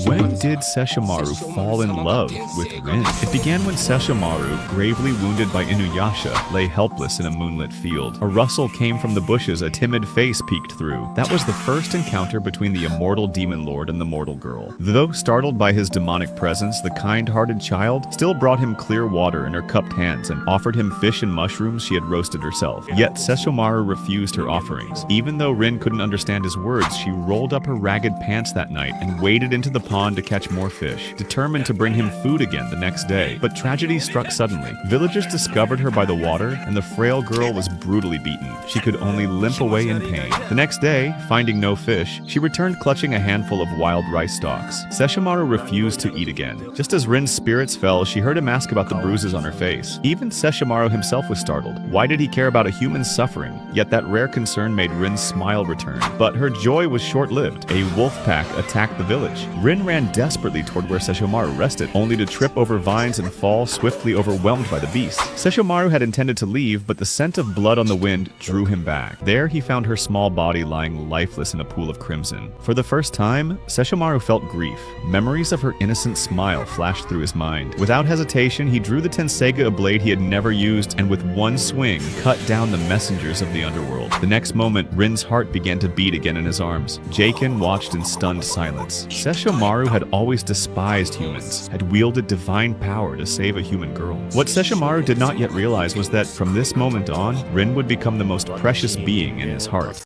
When did Sesshomaru fall in love with Rin? It began when Sesshomaru, gravely wounded by Inuyasha, lay helpless in a moonlit field. A rustle came from the bushes, a timid face peeked through. That was the first encounter between the immortal demon lord and the mortal girl. Though startled by his demonic presence, the kind-hearted child still brought him clear water in her cupped hands and offered him fish and mushrooms she had roasted herself. Yet Sesshomaru refused her offerings. Even though Rin couldn't understand his words, she rolled up her ragged pants that night and waded into the pond to catch more fish, determined to bring him food again the next day. But tragedy struck suddenly. Villagers discovered her by the water, and the frail girl was brutally beaten. She could only limp away in pain. The next day, finding no fish, she returned clutching a handful of wild rice stalks. Sesshomaru refused to eat again. Just as Rin's spirits fell, she heard him ask about the bruises on her face. Even Sesshomaru himself was startled. Why did he care about a human's suffering? Yet that rare concern made Rin's smile return. But her joy was short-lived. A wolf pack attacked the village. Rin ran desperately toward where Sesshomaru rested, only to trip over vines and fall, swiftly overwhelmed by the beast. Sesshomaru had intended to leave, but the scent of blood on the wind drew him back. There he found her small body lying lifeless in a pool of crimson. For the first time, Sesshomaru felt grief. Memories of her innocent smile flashed through his mind. Without hesitation, he drew the Tenseiga, a blade he had never used, and with one swing, cut down the messengers of the underworld. The next moment, Rin's heart began to beat again in his arms. Jaken watched in stunned silence. Sesshomaru had always despised humans, had wielded divine power to save a human girl. What Sesshomaru did not yet realize was that from this moment on, Rin would become the most precious being in his heart.